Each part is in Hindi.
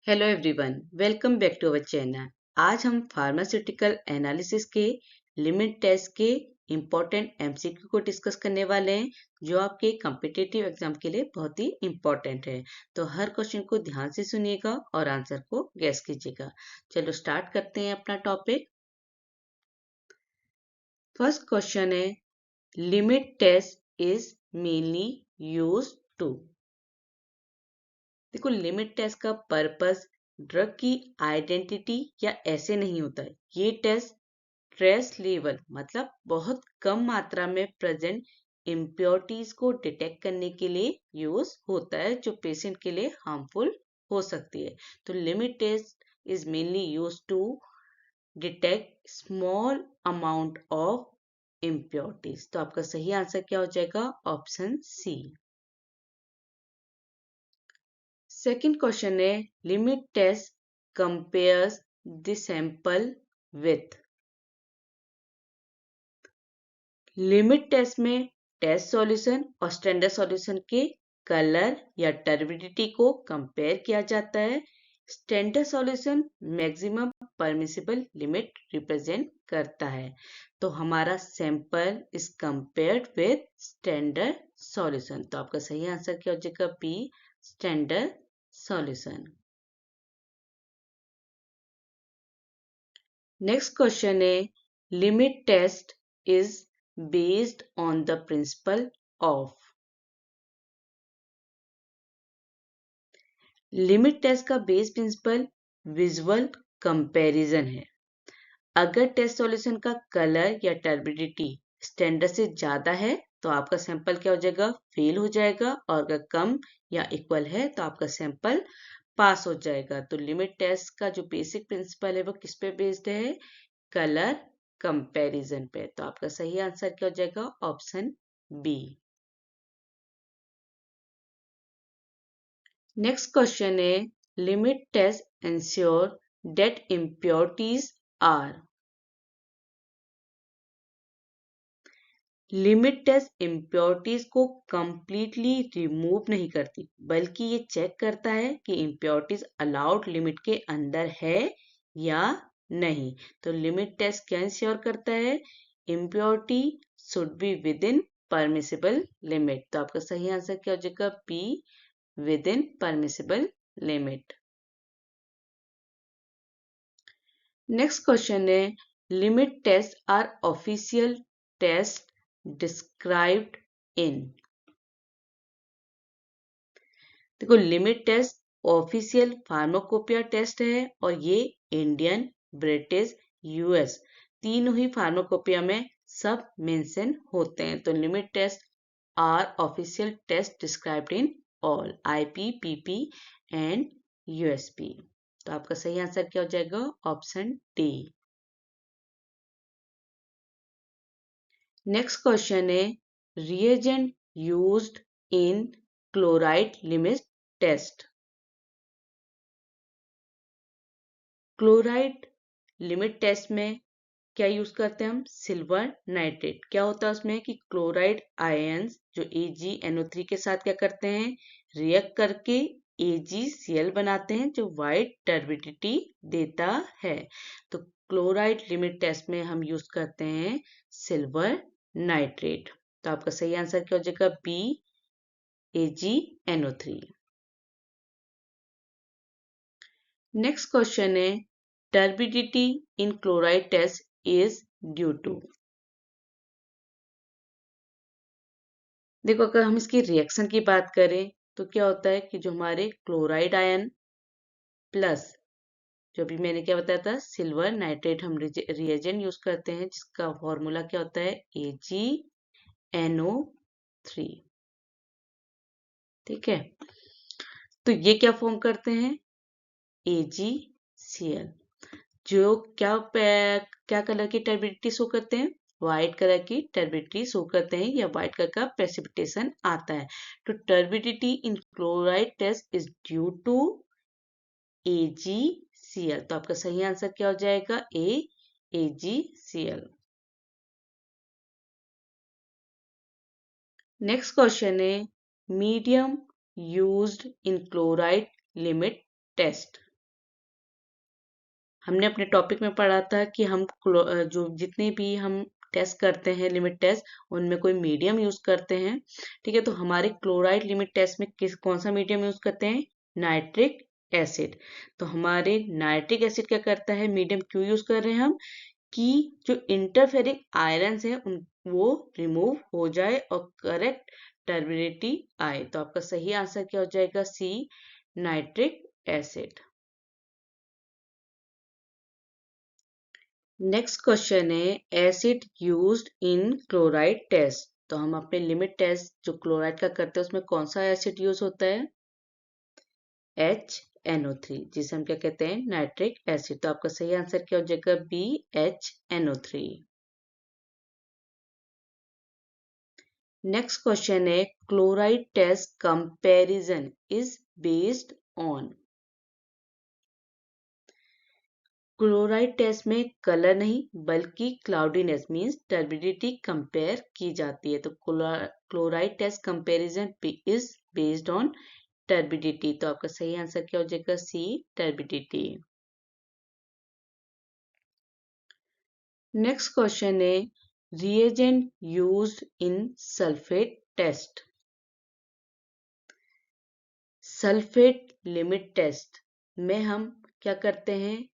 Hello everyone, welcome back to our channel. आज हम फार्मास्यूटिकल एनालिसिस के लिमिट टेस्ट के इम्पोर्टेंट एमसीक्यू को डिस्कस करने वाले हैं, जो आपके कॉम्पिटिटिव एग्जाम के लिए बहुत ही इम्पोर्टेंट है। तो हर क्वेश्चन को ध्यान से सुनिएगा और आंसर को गैस कीजिएगा। चलो स्टार्ट करते हैं अपना टॉपिक। फर्स्ट क्वेश्चन है, limit test is mainly use to. देखो, लिमिट टेस्ट का पर्पस ड्रग की आइडेंटिटी या ऐसे नहीं होता है। ये टेस्ट ट्रेस लेवल मतलब बहुत कम मात्रा में प्रेजेंट इम्प्योरिटीज को डिटेक्ट करने के लिए यूज होता है, जो पेशेंट के लिए हार्मफुल हो सकती है। तो limit test is mainly use to detect small amount of impurities. तो आपका सही आंसर क्या हो जाएगा? Option C. सेकंड क्वेश्चन है, limit test compares the sample with. Limit test में टेस्ट सॉल्यूशन और स्टैंडर्ड सॉल्यूशन के कलर या टर्बिडिटी को कंपेयर किया जाता है। Standard solution maximum permissible limit represent करता है। तो हमारा sample is compared with standard solution. तो आपका सही आंसर क्या हो जाएगा? B, standard solution. Next question है, limit test is based on the principle of. Limit test का बेस प्रिंसिपल विजुअल कंपैरिजन है। अगर टेस्ट सॉल्यूशन का कलर या टर्बिडिटी स्टैंडर्ड से ज्यादा है तो आपका सैंपल क्या हो जाएगा? फेल हो जाएगा। और अगर कम या इक्वल है तो आपका सैंपल पास हो जाएगा। तो लिमिट टेस्ट का जो बेसिक प्रिंसिपल है वो किस पे बेस्ड है? कलर कंपैरिजन पे। तो आपका सही आंसर क्या हो जाएगा? Option B. नेक्स्ट क्वेश्चन है, limit test ensure that impurities are. Limit test impurities को कंप्लीटली रिमूव नहीं करती, बल्कि ये चेक करता है कि इम्प्योरिटीज अलाउड लिमिट के अंदर है या नहीं। तो लिमिट टेस्ट क्या इंश्योर करता है? Impurity should be within permissible limit. तो आपका सही आंसर क्या हो जाएगा? B, within permissible limit. Next question है, limit test are official test described in. देखो, limit test official pharmacopoeia test है और ये इंडियन, ब्रिटिश, यूएस तीनों ही फार्माकोपिया में सब मेंशन होते हैं। तो limit test are official test described in all IP, PP and USP. तो आपका सही आंसर क्या हो जाएगा? Option D. नेक्स्ट क्वेश्चन है, reagent used in chloride limit test. Chloride limit test में क्या यूज करते हैं हम? Silver nitrate. क्या होता है उसमें कि क्लोराइड आयंस जो AgNO3 के साथ क्या करते हैं? रिएक्ट करके AgCl बनाते हैं, जो वाइट टर्बिडिटी देता है। तो क्लोराइड लिमिट टेस्ट में हम यूज करते हैं सिल्वर नाइट्रेट। तो आपका सही आंसर क्या हो जाएगा? B, AgNO3। नेक्स्ट क्वेश्चन है, turbidity in chloride test is due to. देखो, अगर हम इसकी रिएक्शन की बात करें तो क्या होता है कि जो हमारे क्लोराइड आयन प्लस जो भी मैंने क्या बताया था, सिल्वर नाइट्रेट, हम रिएजेंट यूज करते हैं जिसका फॉर्मूला क्या होता है? AgNO3। ठीक है, तो ये क्या फॉर्म करते हैं? AgCl, जो क्या कलर की टर्बिडिटी शो करते हैं? व्हाइट कलर की टर्बिडिटी शो करते हैं, या व्हाइट कलर का प्रेसिपिटेशन आता है। तो turbidity in chloride test is due to AgCl। तो आपका सही आंसर क्या हो जाएगा? A, AgCl। नेक्स्ट क्वेश्चन है, medium used in chloride limit test. हमने अपने टॉपिक में पढ़ा था कि हम जो जितने भी हम टेस्ट करते हैं लिमिट टेस्ट, उनमें कोई मीडियम यूज करते हैं। ठीक है, तो हमारे क्लोराइड लिमिट टेस्ट में कौन सा मीडियम यूज करते हैं? Nitric acid. तो हमारे नाइट्रिक एसिड क्या करता है, मीडियम क्यों यूज कर रहे हैं हम? कि जो इंटरफेरिक आयरन्स है उन वो रिमूव हो जाए और करेक्ट टर्बिडिटी आए। तो आपका सही आंसर क्या हो जाएगा? C, nitric acid. Next question है acid used in chloride test. तो हम अपने लिमिट टेस्ट जो क्लोराइड का करते हैं उसमें कौन सा एसिड यूज होता है? HNO3, जिसे हम क्या कहते हैं? Nitric acid. तो आपका सही आंसर क्या हो जाएगा? B, HNO3। नेक्स्ट क्वेश्चन है chloride test comparison is based on. Chloride test में कलर नहीं बल्कि क्लाउडीनेस मींस टर्बिडिटी कंपेयर की जाती है। तो chloride test comparison is based on turbidity. तो आपका सही आंसर क्या हो जाएगा? C, turbidity. नेक्स्ट क्वेश्चन है reagent used in sulphate test. Sulphate limit test में हम क्या करते हैं?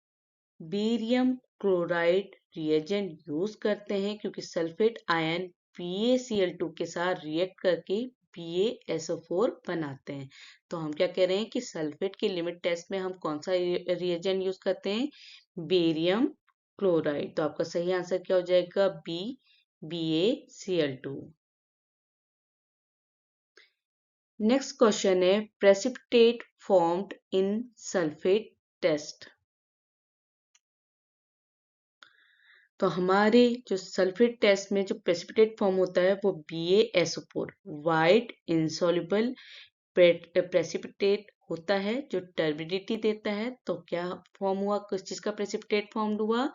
बेरियम क्लोराइड रिएजेंट यूज करते हैं क्योंकि सल्फेट आयन PaCl2 के साथ रिएक्ट करके PaSO4 बनाते हैं। तो हम क्या कह रहे हैं कि सल्फेट के लिमिट टेस्ट में हम कौन सा रिएजेंट यूज करते हैं? Barium chloride. तो आपका सही आंसर क्या हो जाएगा? B, BaCl2। नेक्स्ट क्वेश्चन है precipitate formed in sulphate test. तो हमारे जो सल्फेट टेस्ट में जो प्रेसिपिटेट फॉर्म होता है वो BaSO4 वाइट इंसॉल्युबल प्रेसिपिटेट होता है जो टर्बिडिटी देता है। तो क्या फॉर्म हुआ? किस चीज का प्रेसिपिटेट फॉर्म हुआ?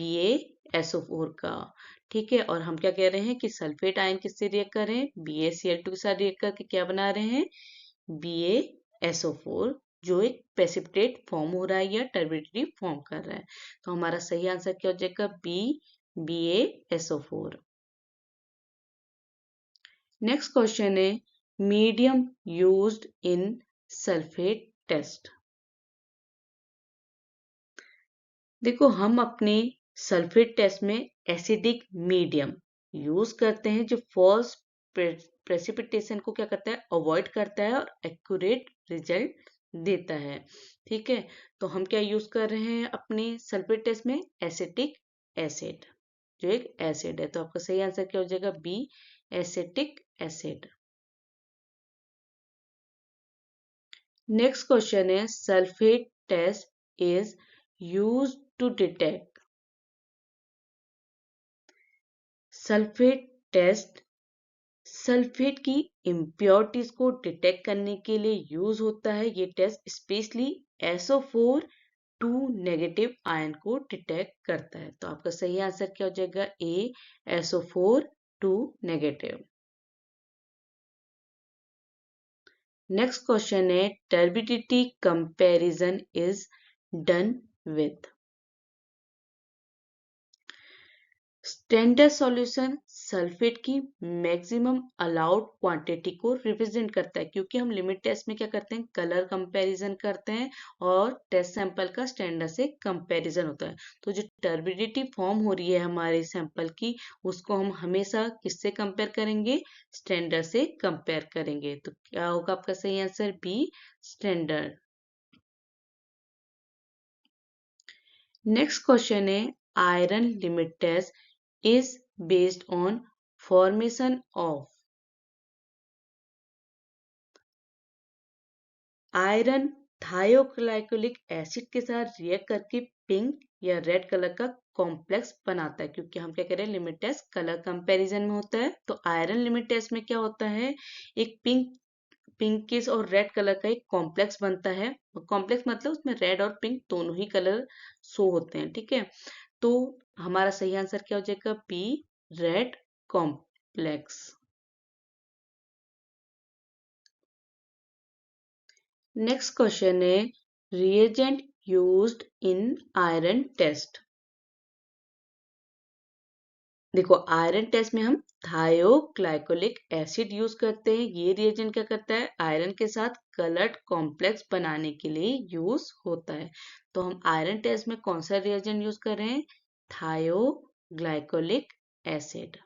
BaSO4 का। ठीक है, और हम क्या कह रहे हैं कि सल्फेट आयन किससे रिएक्ट कर रहे हैं? BaCl2 के साथ रिएक्ट करके क्या बना रहे हैं? BaSO4, जो एक प्रेसिपिटेट फॉर्म हो रहा है या टर्बिडिटी फॉर्म कर रहा है। तो हमारा सही आंसर क्या हो जाएगा? B, BaSO4। नेक्स्ट क्वेश्चन है medium used in sulphate test. देखो हम अपने सल्फेट टेस्ट में एसिडिक मीडियम यूज करते हैं जो फॉल्स प्रेसिपिटेशन को क्या करता है? अवॉइड करता है और एक्यूरेट रिजल्ट देता है। ठीक है, तो हम क्या यूज कर रहे हैं अपने सल्फेट टेस्ट में? एसिटिक एसिड, जो एक एसिड है। तो आपका सही आंसर क्या हो जाएगा? B, acetic acid. Next question है sulphate test is used to detect. Sulphate test sulphate की इम्प्योरिटीज को डिटेक्ट करने के लिए यूज होता है। ये test specially SO4 2 negative ion को डिटेक्ट करता है। तो आपका सही आंसर क्या हो जाएगा? A, SO4 2 negative. Next question है turbidity comparison is done with. Standard solution sulphate की मैक्सिमम अलाउड क्वांटिटी को रिप्रेजेंट करता है क्योंकि हम लिमिट टेस्ट में क्या करते हैं? कलर कंपैरिजन करते हैं और टेस्ट सैंपल का स्टैंडर्ड से कंपैरिजन होता है। तो जो टर्बिडिटी फॉर्म हो रही है हमारे सैंपल की, उसको हम हमेशा किससे कंपेयर करेंगे? स्टैंडर्ड से कंपेयर करेंगे। तो क्या होगा आपका सही answer? B, standard. Next question है iron limit test is based on formation of iron thioglycolic acid के साथ रिएक्ट करके पिंक या रेड कलर का कॉम्प्लेक्स बनाता है क्योंकि हम क्या करें? लिमिट टेस्ट कलर कंपैरिजन में होता है। तो आयरन लिमिट टेस्ट में क्या होता है? एक पिंकिश और रेड कलर का एक कॉम्प्लेक्स बनता है। कॉम्प्लेक्स मतलब उसमें रेड और पिंक दोनों ही कलर शो होते हैं। ठीक है, तो हमारा सही आंसर क्या हो जाएगा? B, red complex. Next question है reagent used in iron test? देखो, आयरन टेस्ट में हम थायोग्लाइकोलिक एसिड यूज करते हैं। ये रिएजेंट क्या करता है, आयरन के साथ कलर्ड कॉम्प्लेक्स बनाने के लिए यूज होता है। तो हम आयरन टेस्ट में कौन सा रिएजेंट यूज कर रहे हैं, थायोग्लाइकोलिक एसिड।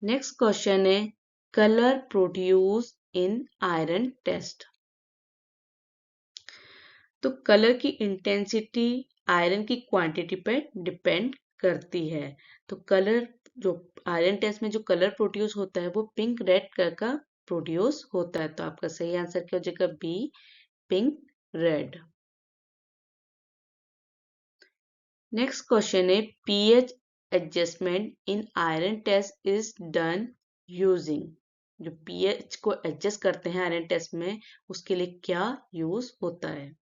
नेक्स्ट क्वेश्चन है, colour produce in iron test. तो कलर की इंटेंसिटी आयरन की क्वांटिटी पर डिपेंड करती है। तो कलर जो आयरन टेस्ट में जो कलर प्रोड्यूस होता है वो पिंक रेड कलर का प्रोड्यूस होता है। तो आपका सही आंसर क्या हो जाएगा, B, pink red. Next question है, pH adjustment in iron test is done using. जो पीएच को एडजस्ट करते हैं आयरन टेस्ट में, उसके लिए क्या यूज होता है।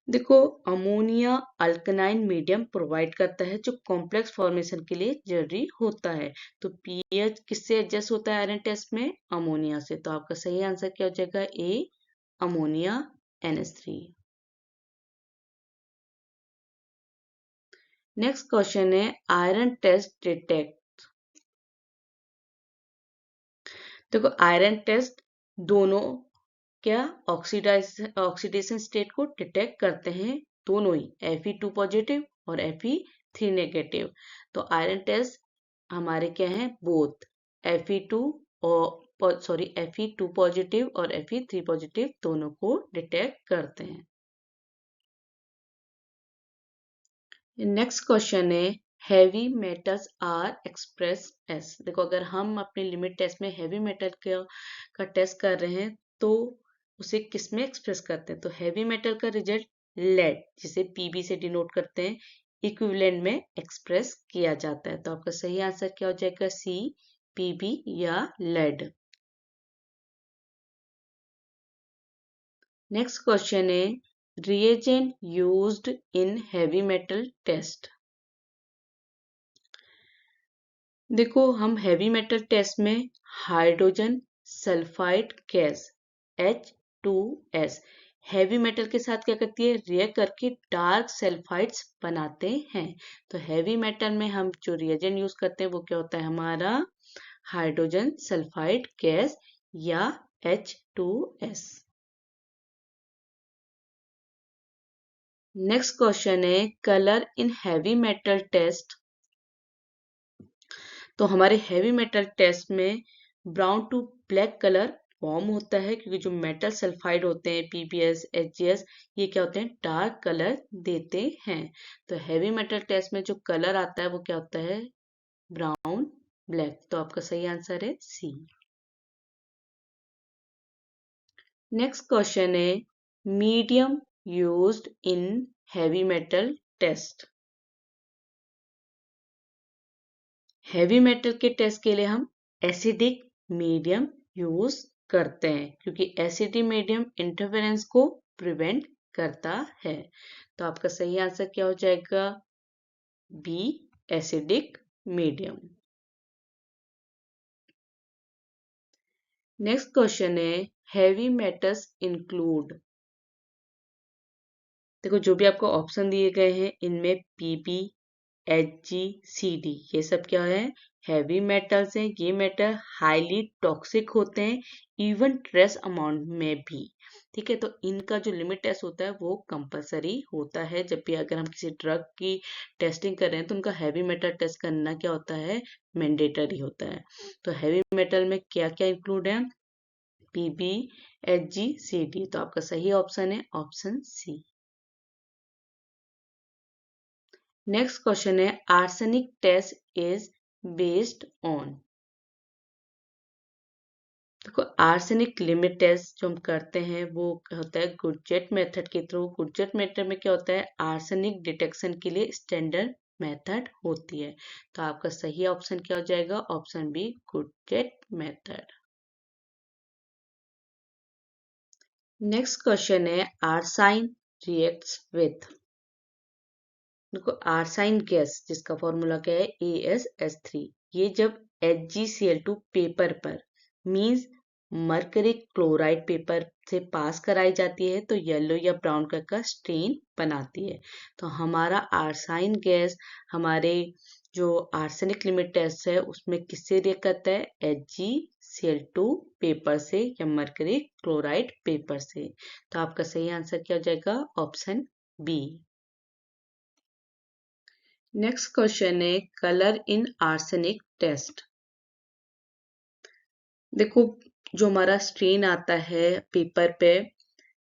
देखो, अमोनिया अल्कनाइन मीडियम प्रोवाइड करता है जो कॉम्प्लेक्स फॉर्मेशन के लिए जरूरी होता है। तो पीएच किससे एडजस्ट होता है आयरन टेस्ट में, अमोनिया से। तो आपका सही आंसर क्या हो जाएगा, ए, अमोनिया NH3। नेक्स्ट क्वेश्चन है, आयरन टेस्ट डिटेक्ट। देखो, आयरन टेस्ट दोनों क्या ऑक्सीडेशन स्टेट को डिटेक्ट करते हैं, दोनों ही, Fe2 पॉजिटिव और Fe3 नेगेटिव। तो आयरन टेस्ट हमारे क्या हैं, बोथ Fe2 और Fe2 पॉजिटिव और Fe3 पॉजिटिव दोनों को डिटेक्ट करते हैं। नेक्स्ट क्वेश्चन है, heavy metals are express as. देखो, अगर हम अपने लिमिट टेस्ट में हैवी मेटल का टेस्ट कर रहे हैं तो उसे किस में एक्सप्रेस करते हैं। तो हैवी मेटल का रिजल्ट लेड, जिसे पीबी से डिनोट करते हैं, इक्विवेलेंट में एक्सप्रेस किया जाता है। तो आपका सही आंसर क्या हो जाएगा, सी, पीबी या लेड। नेक्स्ट क्वेश्चन है, reagent used in heavy metal test. देखो, हम हैवी मेटल टेस्ट में hydrogen sulphide gas H2S heavy metal के साथ क्या करती है, रिएक्ट करके डार्क सल्फाइड्स बनाते हैं। तो हैवी मेटल में हम जो रिएजेंट यूज करते हैं वो क्या होता है, हमारा हाइड्रोजन सल्फाइड गैस या H2S। नेक्स्ट क्वेश्चन है, colour in heavy metal test. तो हमारे हैवी मेटल टेस्ट में brown to black colour form होता है, क्योंकि जो मेटल सल्फाइड होते हैं PbS, HgS, ये क्या होते हैं, डार्क कलर देते हैं। तो हैवी मेटल टेस्ट में जो कलर आता है वो क्या होता है, ब्राउन ब्लैक। तो आपका सही आंसर है सी। नेक्स्ट क्वेश्चन है, medium used in heavy metal test. Heavy metal के टेस्ट के लिए हम एसिडिक मीडियम यूज करते हैं, क्योंकि एसिडिक मीडियम इंटरफेरेंस को प्रिवेंट करता है। तो आपका सही आंसर क्या हो जाएगा, B, acidic medium. Next question है, हैवी मेटल्स इंक्लूड। देखो, जो भी आपको ऑप्शन दिए गए हैं इनमें Pb, Hg, Cd, ये सब क्या है, हैवी मेटल्स हैं। ये मेटल हाईली टॉक्सिक होते हैं, इवन ट्रेस अमाउंट में भी। ठीक है, तो इनका जो लिमिट टेस्ट होता है वो कंपलसरी होता है। जब भी अगर हम किसी ड्रग की टेस्टिंग कर रहे हैं तो उनका हैवी मेटल टेस्ट करना क्या होता है, मैंडेटरी होता है। तो हैवी मेटल में क्या क्या इंक्लूड है, Pb, Hg, Cd। तो आपका सही ऑप्शन है ऑप्शन सी। नेक्स्ट क्वेश्चन है, arsenic test is based on. देखो, आर्सेनिक लिमिट टेस्ट जो हम करते हैं वो होता है गुडजेट मेथड के थ्रू। गुडजेट मेथड में क्या होता है, आर्सेनिक डिटेक्शन के लिए स्टैंडर्ड मेथड होती है। तो आपका सही ऑप्शन क्या हो जाएगा, option B, Gutzeit method. Next question है, आर्साइन रिएक्ट्स विथ। देखो, आर्साइन गैस जिसका फॉर्मूला क्या है, AsH3, ये जब HgCl2 पेपर पर मींस मरकरी क्लोराइड पेपर से पास कराई जाती है तो येलो या ब्राउन कलर का स्टेन बनाती है। तो हमारा आर्साइन गैस हमारे जो आर्सेनिक लिमिट टेस्ट है उसमें किससे रिएक्ट करता है? HgCl2 पेपर से या मरकरी क्लोराइड पेपर से। तो आपका सही आंसर क्या हो जाएगा? Option B. नेक्स्ट क्वेश्चन है कलर इन आर्सेनिक टेस्ट। देखो, जो हमारा स्ट्रेन आता है पेपर पे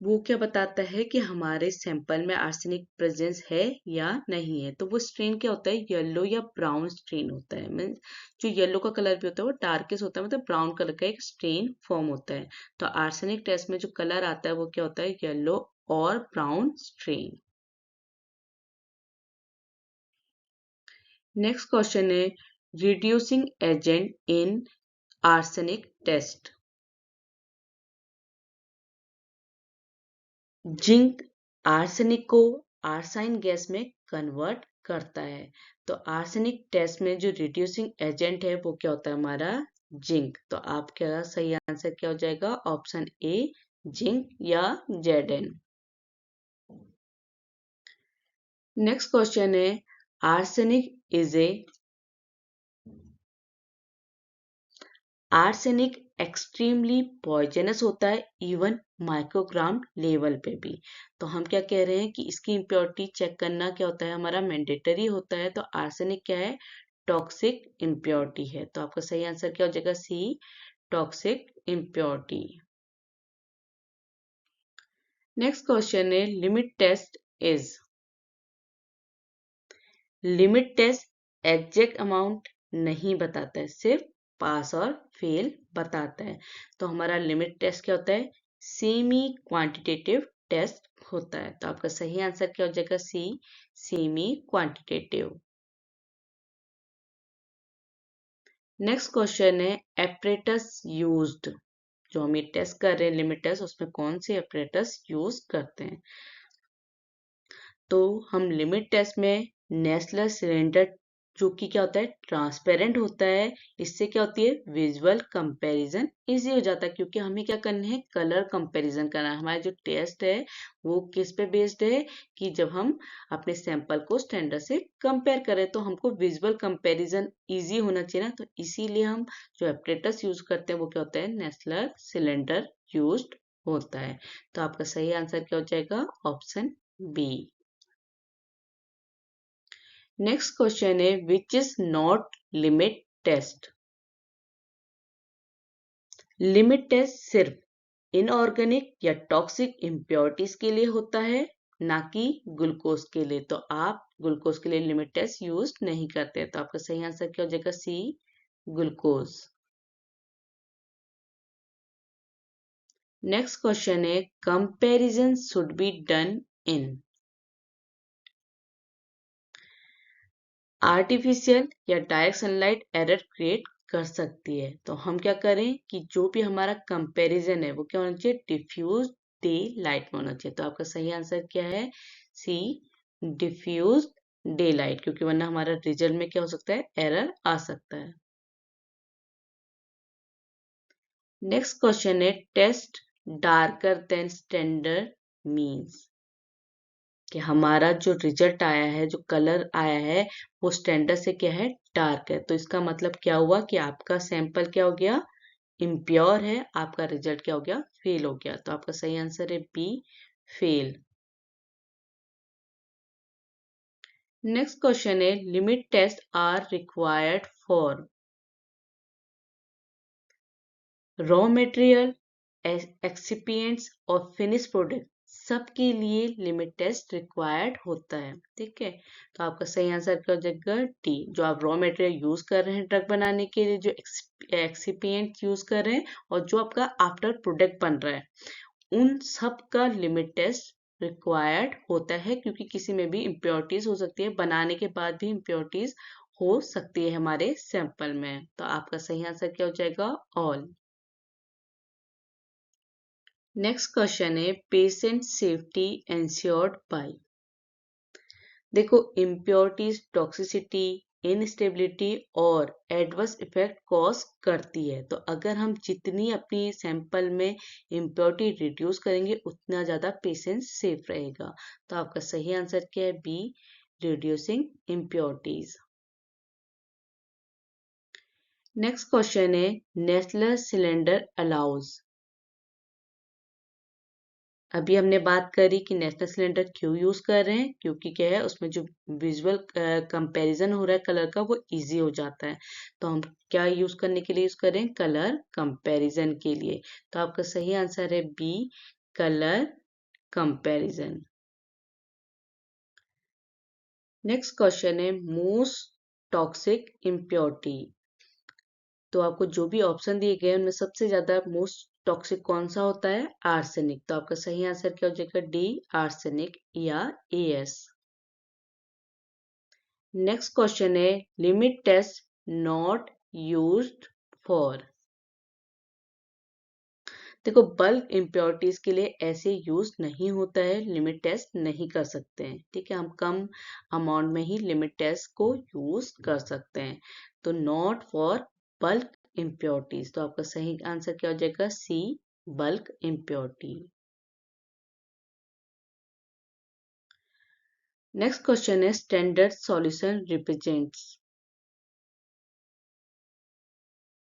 वो क्या बताता है कि हमारे सैंपल में आर्सेनिक प्रेजेंस है या नहीं है। तो वो स्ट्रेन क्या होता है? येलो या ब्राउन स्ट्रेन होता है। मीन्स जो येलो का कलर भी होता है वो डार्केस्ट होता है, मतलब ब्राउन कलर का एक स्ट्रेन फॉर्म होता है। तो आर्सेनिक टेस्ट में जो कलर आता है वो क्या होता है? येलो और ब्राउन स्ट्रेन। नेक्स्ट क्वेश्चन है reducing agent in arsenic test. Zinc arsenic को आर्साइन गैस में कन्वर्ट करता है। तो आर्सेनिक टेस्ट में जो रिड्यूसिंग एजेंट है वो क्या होता है? हमारा जिंक। तो आपका सही आंसर क्या हो जाएगा? ऑप्शन ए जिंक या Zn। नेक्स्ट क्वेश्चन है आर्सेनिक एक्सट्रीमली पॉइजनस होता है इवन माइक्रोग्राम लेवल पे भी। तो हम क्या कह रहे हैं कि इसकी इम्प्योरिटी चेक करना क्या होता है? हमारा मैंडेटरी होता है। तो आर्सेनिक क्या है? टॉक्सिक इम्प्योरिटी है। तो आपका सही आंसर क्या हो जाएगा? सी टॉक्सिक इम्प्योरिटी। नेक्स्ट क्वेश्चन है लिमिट टेस्ट एग्जैक्ट अमाउंट नहीं बताता है, सिर्फ पास और फेल बताता है। तो हमारा लिमिट टेस्ट क्या होता है? सेमी क्वांटिटेटिव टेस्ट होता है। तो आपका सही आंसर क्या हो जाएगा? सी सेमी क्वांटिटेटिव। नेक्स्ट क्वेश्चन है एपरेटस यूज्ड। जो हम ये टेस्ट कर रहे हैं लिमिट टेस्ट, उसमें कौन से एपरेटस यूज करते हैं? तो हम लिमिट टेस्ट में नेस्लर सिलेंडर जो कि क्या होता है? ट्रांसपेरेंट होता है। इससे क्या होती है? विजुअल कंपैरिजन इजी हो जाता है, क्योंकि हमें क्या करना है? कलर कंपैरिजन करना है। हमारा जो टेस्ट है वो किस पे बेस्ड है? कि जब हम अपने सैंपल को स्टैंडर्ड से कंपेयर करें तो हमको विजुअल कंपैरिजन इजी होना चाहिए ना। तो इसीलिए हम जो एपरेटस यूज करते हैं वो क्या होता है? नेस्लर सिलेंडर यूज्ड होता है। तो आपका सही आंसर क्या हो जाएगा? Option B. नेक्स्ट क्वेश्चन है which is not limit test. Limit test सिर्फ इनऑर्गेनिक या टॉक्सिक इम्प्योरिटीज के लिए होता है, ना कि ग्लूकोज के लिए। तो आप ग्लूकोज के लिए लिमिट टेस्ट यूज नहीं करते। तो आपका सही आंसर क्या हो जाएगा? C glucose. नेक्स्ट क्वेश्चन है comparison should be done in artificial या डायरेक्ट सनलाइट एरर क्रिएट कर सकती है। तो हम क्या करें कि जो भी हमारा कंपैरिजन है वो क्या होना चाहिए? डिफ्यूज डे लाइट में होना चाहिए। तो आपका सही आंसर क्या है? सी डिफ्यूज डे लाइट, क्योंकि वरना हमारा रिजल्ट में क्या हो सकता है? एरर आ सकता है। नेक्स्ट क्वेश्चन है test darker than standard means. कि हमारा जो रिजल्ट आया है, जो कलर आया है वो स्टैंडर्ड से क्या है? डार्क है। तो इसका मतलब क्या हुआ कि आपका सैंपल क्या हो गया? इम्प्योर है। आपका रिजल्ट क्या हो गया? फेल हो गया। तो आपका सही आंसर है बी फेल। नेक्स्ट क्वेश्चन है limit test are required for raw material, excipients और फिनिश प्रोडक्ट सबके लिए लिमिट टेस्ट रिक्वायर्ड होता है। ठीक है, तो आपका सही आंसर क्या हो जाएगा? डी। जो आप रॉ मटेरियल यूज कर रहे हैं ड्रग बनाने के लिए, जो एक्सिपिएंट यूज कर रहे हैं और जो आपका आफ्टर प्रोडक्ट बन रहा है, उन सब का लिमिट टेस्ट रिक्वायर्ड होता है, क्योंकि किसी में भी इम्प्योरिटीज हो सकती है, बनाने के बाद भी इम्प्योरिटीज हो सकती है हमारे सैंपल में। तो आपका सही आंसर क्या हो जाएगा? ऑल। नेक्स्ट क्वेश्चन है पेशेंट सेफ्टी एंश्योर्ड बाय। देखो, इम्प्योरिटीज, टॉक्सिसिटी, इनस्टेबिलिटी और एडवर्स इफेक्ट कॉज करती है। तो अगर हम जितनी अपनी सैंपल में इम्प्योरिटी रिड्यूस करेंगे उतना ज़्यादा पेशेंट सेफ रहेगा। तो आपका सही आंसर क्या है? B, reducing impurities. Next question है नेस्लर सिलेंडर अलाउज। अभी हमने बात करी कि नेशनल सिलेंडर क्यों यूज कर रहे हैं, क्योंकि क्या है उसमें जो विजुअल कंपैरिजन हो रहा है कलर का वो इजी हो जाता है। तो हम क्या यूज करने के लिए यूज कर रहे हैं? कलर कंपैरिजन के लिए। तो आपका सही आंसर है B, colour comparison. Next question है मोस्ट टॉक्सिक इम्प्योरिटी। तो आपको जो भी ऑप्शन दिए गए उनमें सबसे ज्यादा मोस्ट टॉक्सिक कौन सा होता है? आर्सेनिक। तो आपका सही आंसर क्या हो जाएगा? डी, आर्सेनिक या एएस। नेक्स्ट क्वेश्चन है limit test not used for. देखो बल्क इम्प्योरिटीज के लिए ऐसे यूज नहीं होता है, लिमिट टेस्ट नहीं कर सकते हैं। ठीक है, हम कम अमाउंट में ही लिमिट टेस्ट को यूज कर सकते हैं। तो नॉट फॉर बल्क इम्प्योरिटीज। तो आपका सही आंसर क्या हो जाएगा? सी, बल्क इम्प्योरिटी। नेक्स्ट क्वेश्चन है standard solution represents.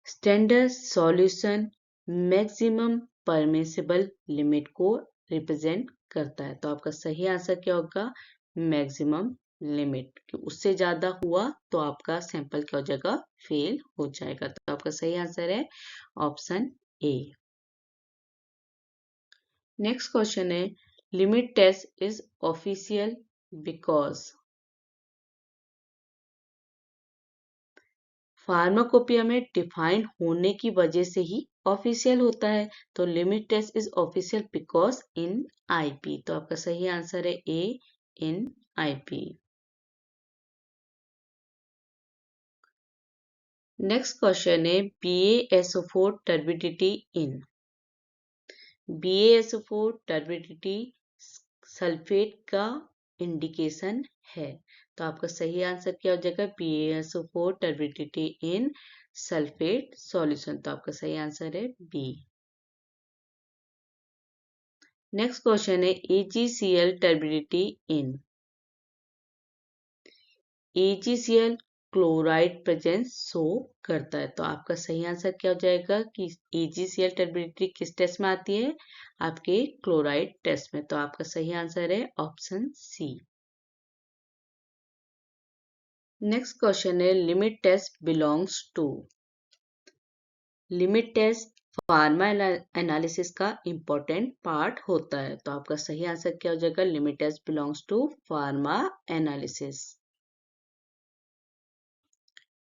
Standard solution maximum permissible limit को रिप्रेजेंट करता है। तो आपका सही आंसर क्या होगा? Maximum limit. कि उससे ज्यादा हुआ तो आपका सैंपल क्या हो जाएगा? फेल हो जाएगा। तो आपका सही आंसर है ऑप्शन ए। नेक्स्ट क्वेश्चन है limit test is official because. Pharmacopoeia में डिफाइंड होने की वजह से ही ऑफिशियल होता है। तो limit test is official because in IP. तो आपका सही आंसर है A, in IP. Next question है BaSO4 turbidity in. BaSO4 turbidity sulphate का इंडिकेशन है। तो आपका सही आंसर क्या हो जाएगा? BaSO4 टर्बिडिटी इन सल्फेट सॉल्यूशन। तो आपका सही आंसर है बी। नेक्स्ट क्वेश्चन है AgCl टर्बिडिटी इन। AgCl क्लोराइड प्रेजेंस शो करता है। तो आपका सही आंसर क्या हो जाएगा कि AgCl टर्बिडिटी किस टेस्ट में आती है? आपके क्लोराइड टेस्ट में। तो आपका सही आंसर है ऑप्शन सी। नेक्स्ट क्वेश्चन है limit test belongs to. Limit test pharma analysis का इंपॉर्टेंट पार्ट होता है। तो आपका सही आंसर क्या हो जाएगा? Limit test belongs to pharma analysis.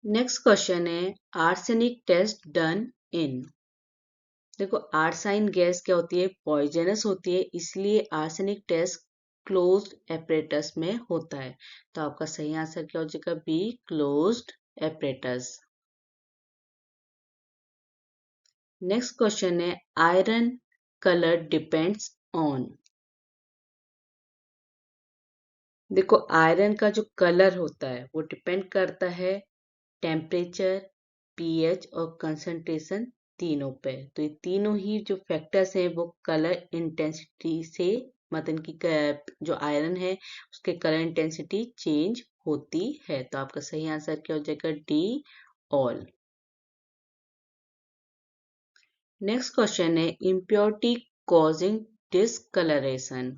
Next question है आर्सेनिक टेस्ट डन इन। देखो आर्साइन गैस क्या होती है? पॉइजनस होती है, इसलिए आर्सेनिक टेस्ट क्लोज्ड एपरेटस में होता है। तो आपका सही आंसर क्या हो जाएगा? B, closed apparatus. Next question है आयरन कलर डिपेंड्स ऑन। देखो आयरन का जो कलर होता है वो डिपेंड करता है टेम्परेचर, पीएच और कंसंट्रेशन तीनों पे। तो ये तीनों ही जो फैक्टर्स हैं वो कलर इंटेंसिटी से मतलब इनकी जो आयरन है उसके कलर इंटेंसिटी चेंज होती है। तो आपका सही आंसर क्या हो जाएगा? D, all. नेक्स्ट क्वेश्चन है इम्प्योरिटी कॉजिंग डिसकलरेशन।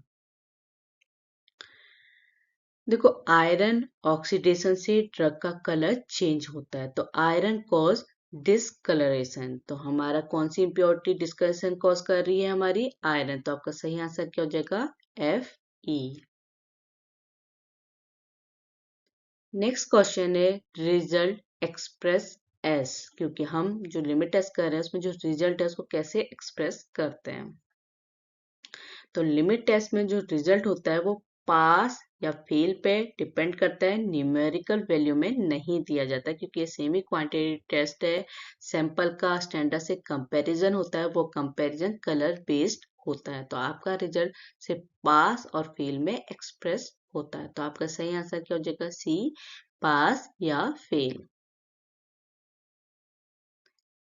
देखो आयरन ऑक्सीडेशन से ड्रग का कलर चेंज होता है। तो आयरन कॉज डिसकलरेशन। तो हमारा कौन सी इम्प्योरिटी डिस्कलरेशन कॉज कर रही है? हमारी आयरन। तो आपका सही आंसर क्या हो जाएगा? एफ, ई। नेक्स्ट क्वेश्चन है रिजल्ट एक्सप्रेस एस। क्योंकि हम जो लिमिट टेस्ट कर रहे हैं उसमें जो रिजल्ट है उसको कैसे एक्सप्रेस करते हैं। तो लिमिट टेस्ट में जो रिजल्ट होता है वो पास या फेल पे डिपेंड करता है, न्यूमेरिकल वैल्यू में नहीं दिया जाता क्योंकि ये सेमी क्वांटिटी टेस्ट है। सैंपल का स्टैंडर्ड से कंपैरिजन होता है, वो कंपैरिजन कलर बेस्ड होता है। तो आपका रिजल्ट सिर्फ पास और फेल में एक्सप्रेस होता है। तो आपका सही आंसर क्या हो जाएगा? सी, पास या फेल।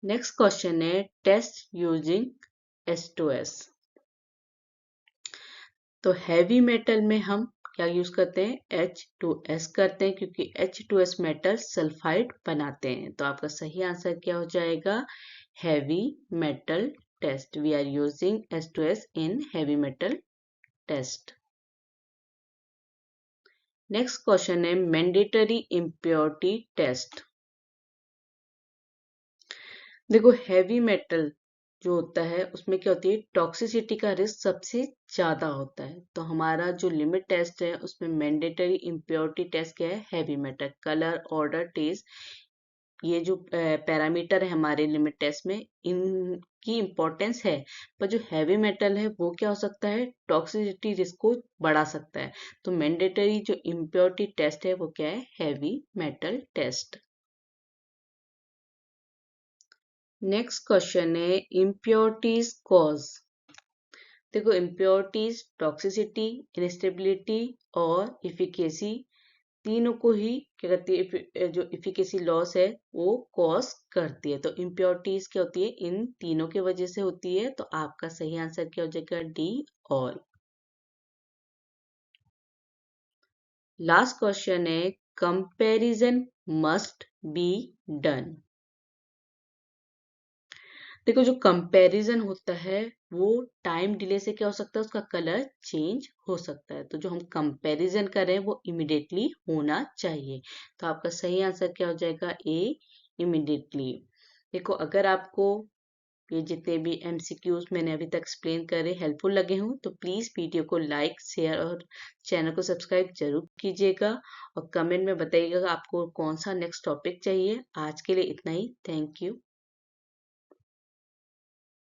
नेक्स्ट क्वेश्चन है टेस्ट यूजिंग H2S। तो हैवी मेटल में हम क्या यूज करते हैं, H2S करते हैं, क्योंकि H2S मेटल सल्फाइड बनाते हैं। तो आपका सही आंसर क्या हो जाएगा, heavy metal test. We are using H2S in heavy metal test. Next question है मैंडेटरी इम्प्योरिटी टेस्ट। देखो हैवी मेटल जो होता है उसमें क्या होती है, टॉक्सिसिटी का रिस्क सबसे ज्यादा होता है। तो हमारा जो लिमिट टेस्ट है उसमें मैंडेटरी इम्प्योरिटी टेस्ट क्या है, heavy metal. Colour, odour, taste, ये जो पैरामीटर है हमारे लिमिट टेस्ट में, इनकी इम्पोर्टेंस है। पर जो हैवी मेटल है वो क्या हो सकता है, टॉक्सिसिटी रिस्क को बढ़ा सकता है। तो मैंडेटरी जो इम्प्योरिटी टेस्ट है वो क्या है, heavy metal test. Next question है इम्प्योरिटीज कॉज। देखो इम्प्योरिटीज टॉक्सिसिटी, इनस्टेबिलिटी और इफिकेसी, तीनों को ही क्या करती है, जो इफिकेसी लॉस है वो कॉज करती है। तो इम्प्योरिटीज क्या होती है, इन तीनों की वजह से होती है। तो आपका सही आंसर क्या हो जाएगा, डी ऑल। लास्ट क्वेश्चन है कंपैरिजन मस्ट बी डन। देखो जो कंपैरिजन होता है वो टाइम डिले से क्या हो सकता है, उसका कलर चेंज हो सकता है। तो जो हम कंपैरिजन कर रहे हैं वो इमिडिएटली होना चाहिए। तो आपका सही आंसर क्या हो जाएगा, ए, इमिडिएटली। देखो अगर आपको ये जितने भी एमसीक्यूज मैंने अभी तक एक्सप्लेन करे हेल्पफुल लगे हों तो प्लीज वीडियो को लाइक, शेयर और चैनल को सब्सक्राइब जरूर कीजिएगा। और कमेंट में बताइएगा आपको कौन सा नेक्स्ट टॉपिक चाहिए। आज के लिए इतना ही, थैंक यू।